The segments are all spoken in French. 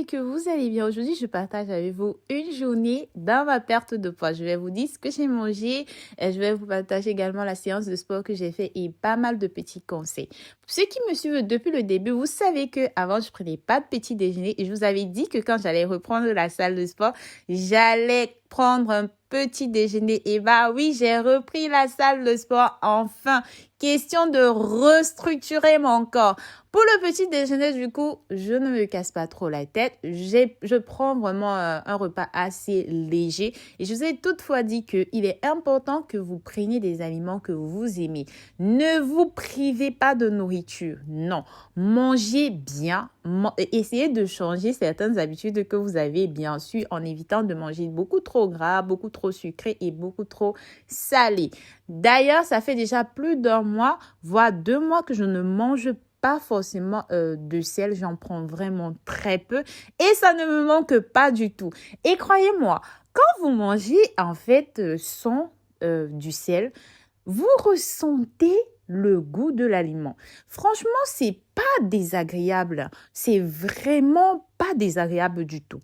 que vous allez bien. Aujourd'hui, je partage avec vous une journée dans ma perte de poids. Je vais vous dire ce que j'ai mangé et je vais vous partager également la séance de sport que j'ai fait et pas mal de petits conseils. Pour ceux qui me suivent depuis le début, vous savez que avant je prenais pas de petit déjeuner et je vous avais dit que quand j'allais reprendre la salle de sport, j'allais prendre un petit déjeuner. Et bah oui, j'ai repris la salle de sport enfin. Question de restructurer mon corps. Pour le petit déjeuner, du coup, je ne me casse pas trop la tête. Je prends vraiment un repas assez léger. Et je vous ai toutefois dit qu'il est important que vous preniez des aliments que vous aimez. Ne vous privez pas de nourriture. Non. Mangez bien. Essayez de changer certaines habitudes que vous avez, bien sûr, en évitant de manger beaucoup trop gras, beaucoup trop sucré et beaucoup trop salé. D'ailleurs, ça fait déjà plus d'un mois, voire 2 mois que je ne mange pas forcément de sel. J'en prends vraiment très peu et ça ne me manque pas du tout. Et croyez-moi, quand vous mangez en fait sans du sel, vous ressentez le goût de l'aliment. Franchement, c'est pas désagréable. C'est vraiment pas désagréable du tout.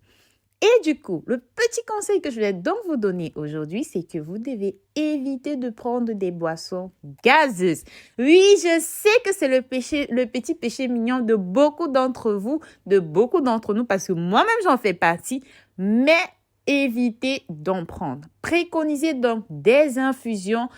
Et du coup, le petit conseil que je vais donc vous donner aujourd'hui, c'est que vous devez éviter de prendre des boissons gazeuses. Oui, je sais que c'est le petit péché mignon de beaucoup d'entre vous, de beaucoup d'entre nous, parce que moi-même j'en fais partie, mais évitez d'en prendre. Préconisez donc des infusions.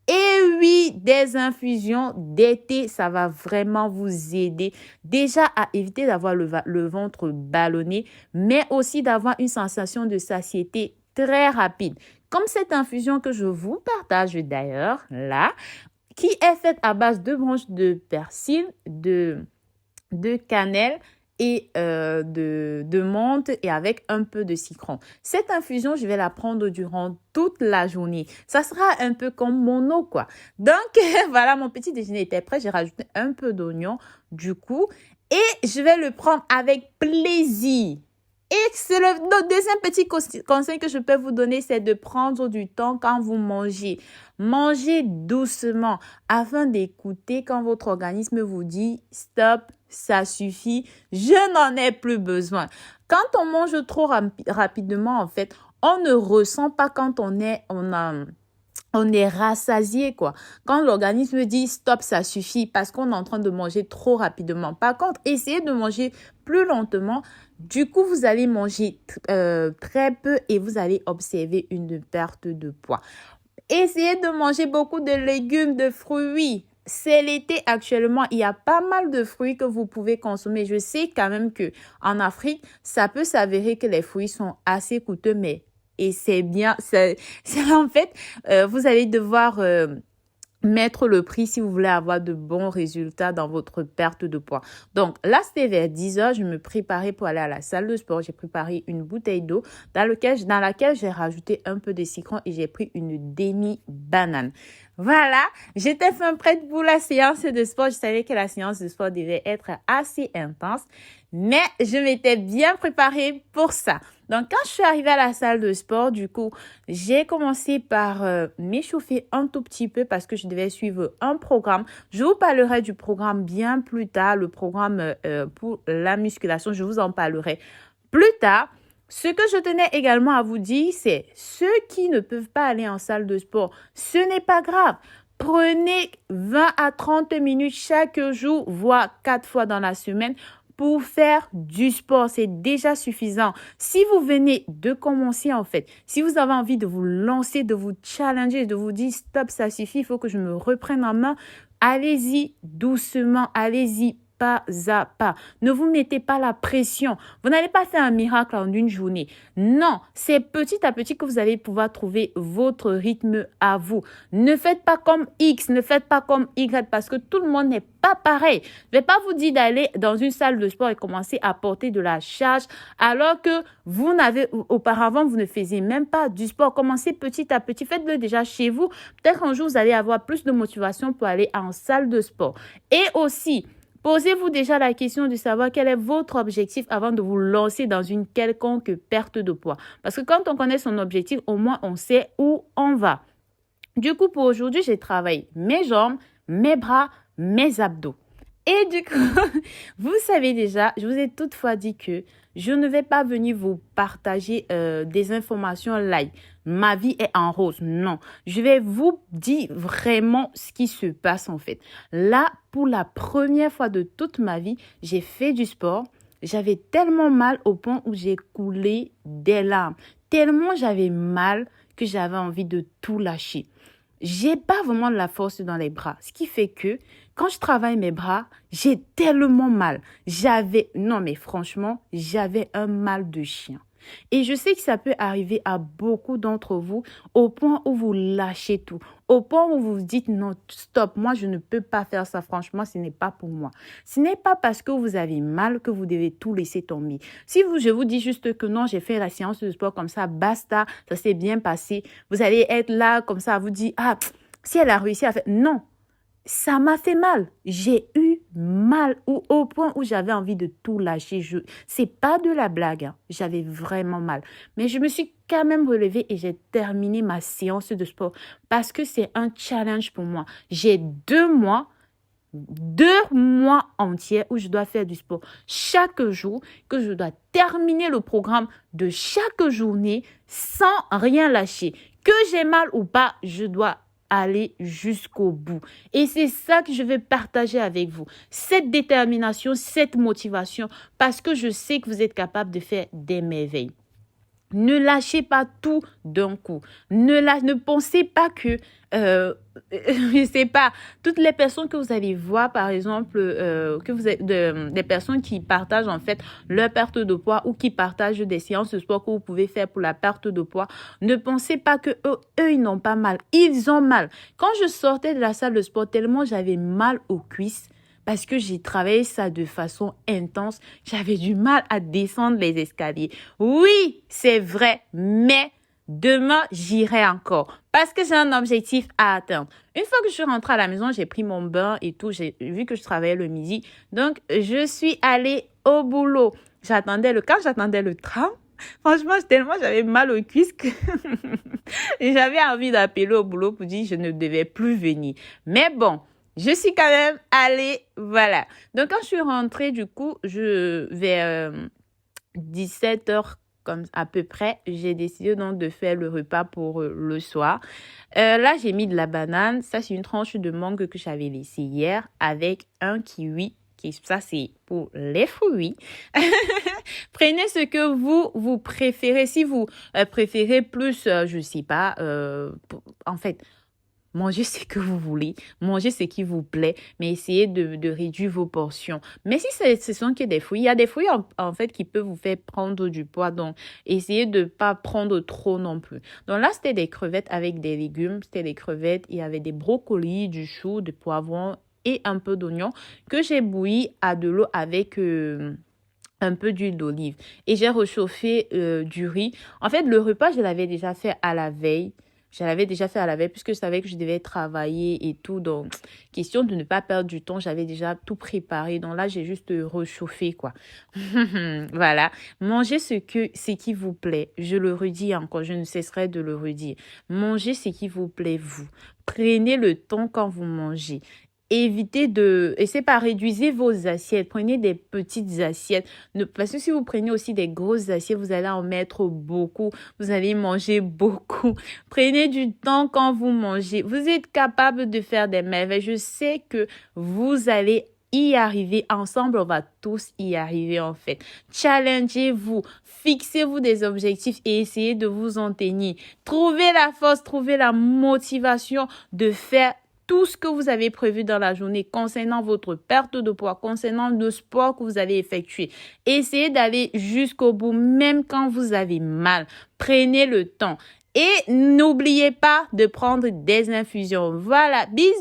Et oui, des infusions d'été, ça va vraiment vous aider déjà à éviter d'avoir le ventre ballonné, mais aussi d'avoir une sensation de satiété très rapide. Comme cette infusion que je vous partage d'ailleurs là, qui est faite à base de branches de persil, de cannelle et de menthe et avec un peu de citron. Cette infusion, je vais la prendre durant toute la journée. Ça sera un peu comme mon eau, quoi. Donc, voilà, mon petit déjeuner était prêt. J'ai rajouté un peu d'oignon, du coup, et je vais le prendre avec plaisir. Et c'est le deuxième petit conseil que je peux vous donner, c'est de prendre du temps quand vous mangez. Mangez doucement afin d'écouter quand votre organisme vous dit « stop, ça suffit, je n'en ai plus besoin ». Quand on mange trop rapidement, en fait, on ne ressent pas quand on est rassasié, quoi. Quand l'organisme dit stop, ça suffit parce qu'on est en train de manger trop rapidement. Par contre, essayez de manger plus lentement. Du coup, vous allez manger très peu et vous allez observer une perte de poids. Essayez de manger beaucoup de légumes, de fruits. C'est l'été actuellement, il y a pas mal de fruits que vous pouvez consommer. Je sais quand même que en Afrique, ça peut s'avérer que les fruits sont assez coûteux, mais et c'est bien, c'est en fait, vous allez devoir mettre le prix si vous voulez avoir de bons résultats dans votre perte de poids. Donc là, c'était vers 10h, je me préparais pour aller à la salle de sport. J'ai préparé une bouteille d'eau dans laquelle j'ai rajouté un peu de citron et j'ai pris une demi-banane. Voilà, j'étais fin prête pour la séance de sport. Je savais que la séance de sport devait être assez intense, mais je m'étais bien préparée pour ça. Donc, quand je suis arrivée à la salle de sport, du coup, j'ai commencé par m'échauffer un tout petit peu parce que je devais suivre un programme. Je vous parlerai du programme bien plus tard, le programme pour la musculation. Je vous en parlerai plus tard. Ce que je tenais également à vous dire, c'est ceux qui ne peuvent pas aller en salle de sport, ce n'est pas grave. Prenez 20 à 30 minutes chaque jour, voire 4 fois dans la semaine pour faire du sport. C'est déjà suffisant. Si vous venez de commencer, en fait, si vous avez envie de vous lancer, de vous challenger, de vous dire stop, ça suffit, il faut que je me reprenne en main, allez-y doucement, allez-y pas à pas. Ne vous mettez pas la pression. Vous n'allez pas faire un miracle en une journée. Non, c'est petit à petit que vous allez pouvoir trouver votre rythme à vous. Ne faites pas comme X, ne faites pas comme Y parce que tout le monde n'est pas pareil. Je ne vais pas vous dire d'aller dans une salle de sport et commencer à porter de la charge alors que auparavant, vous ne faisiez même pas du sport. Commencez petit à petit. Faites-le déjà chez vous. Peut-être un jour, vous allez avoir plus de motivation pour aller en salle de sport. Et aussi, posez-vous déjà la question de savoir quel est votre objectif avant de vous lancer dans une quelconque perte de poids. Parce que quand on connaît son objectif, au moins on sait où on va. Du coup, pour aujourd'hui, j'ai travaillé mes jambes, mes bras, mes abdos. Et du coup, vous savez déjà, je vous ai toutefois dit que je ne vais pas venir vous partager des informations light. Ma vie est en rose. Non, je vais vous dire vraiment ce qui se passe en fait. Là, pour la première fois de toute ma vie, j'ai fait du sport. J'avais tellement mal au point où j'ai coulé des larmes. Tellement j'avais mal que j'avais envie de tout lâcher. J'ai pas vraiment de la force dans les bras. Ce qui fait que quand je travaille mes bras, j'ai tellement mal. Non mais franchement, j'avais un mal de chien. Et je sais que ça peut arriver à beaucoup d'entre vous au point où vous lâchez tout, au point où vous vous dites non, stop, moi je ne peux pas faire ça, franchement, ce n'est pas pour moi. Ce n'est pas parce que vous avez mal que vous devez tout laisser tomber. Si je vous dis juste que non, j'ai fait la séance de sport comme ça, basta, ça s'est bien passé, vous allez être là comme ça à vous dire, ah, si elle a réussi à faire... Non, ça m'a fait mal. J'ai eu mal au point où j'avais envie de tout lâcher. C'est pas de la blague, hein. J'avais vraiment mal. Mais je me suis quand même relevée et j'ai terminé ma séance de sport parce que c'est un challenge pour moi. J'ai 2 mois entiers où je dois faire du sport chaque jour, que je dois terminer le programme de chaque journée sans rien lâcher. Que j'ai mal ou pas, je dois aller jusqu'au bout. Et c'est ça que je vais partager avec vous. Cette détermination, cette motivation, parce que je sais que vous êtes capable de faire des merveilles. Ne lâchez pas tout d'un coup. Ne pensez pas que, je sais pas, toutes les personnes que vous allez voir, par exemple, des personnes qui partagent en fait leur perte de poids ou qui partagent des séances de sport que vous pouvez faire pour la perte de poids, ne pensez pas que eux ils n'ont pas mal. Ils ont mal. Quand je sortais de la salle de sport, tellement j'avais mal aux cuisses, parce que j'ai travaillé ça de façon intense. J'avais du mal à descendre les escaliers. Oui, c'est vrai, mais demain, j'irai encore parce que j'ai un objectif à atteindre. Une fois que je suis rentrée à la maison, j'ai pris mon bain et tout. J'ai vu que je travaillais le midi. Donc, je suis allée au boulot. Quand j'attendais le train, franchement, tellement j'avais mal aux cuisses que j'avais envie d'appeler au boulot pour dire que je ne devais plus venir. Mais bon, je suis quand même allée, voilà. Donc, quand je suis rentrée, du coup, vers 17h, comme à peu près, j'ai décidé donc de faire le repas pour le soir. Là, j'ai mis de la banane. Ça, c'est une tranche de mangue que j'avais laissée hier avec un kiwi. Ça, c'est pour les fruits. Prenez ce que vous préférez. Si vous préférez plus, je sais pas, en fait, mangez ce que vous voulez, mangez ce qui vous plaît, mais essayez de réduire vos portions. Mais si ce sont que des fruits, il y a des fruits en fait qui peuvent vous faire prendre du poids, donc essayez de ne pas prendre trop non plus. Donc là, c'était des crevettes avec des légumes, c'était des crevettes, il y avait des brocolis, du chou, des poivrons et un peu d'oignon que j'ai bouilli à de l'eau avec... un peu d'huile d'olive. Et j'ai réchauffé du riz. En fait, le repas, je l'avais déjà fait à la veille. Puisque je savais que je devais travailler et tout. Donc, question de ne pas perdre du temps, j'avais déjà tout préparé. Donc là, j'ai juste réchauffé, quoi. Voilà. Mangez ce qui vous plaît. Je le redis encore, je ne cesserai de le redire. Mangez ce qui vous plaît, vous. Prenez le temps quand vous mangez. Et c'est pas, réduisez vos assiettes, prenez des petites assiettes, parce que si vous prenez aussi des grosses assiettes, vous allez en mettre beaucoup, vous allez manger beaucoup. Prenez du temps quand vous mangez, vous êtes capable de faire des merveilles, je sais que vous allez y arriver, ensemble on va tous y arriver en fait. Challengez-vous, fixez-vous des objectifs et essayez de vous en tenir. Trouvez la force, trouvez la motivation de faire tout ce que vous avez prévu dans la journée concernant votre perte de poids, concernant le sport que vous allez effectuer. Essayez d'aller jusqu'au bout, même quand vous avez mal. Prenez le temps. Et n'oubliez pas de prendre des infusions. Voilà, bisous.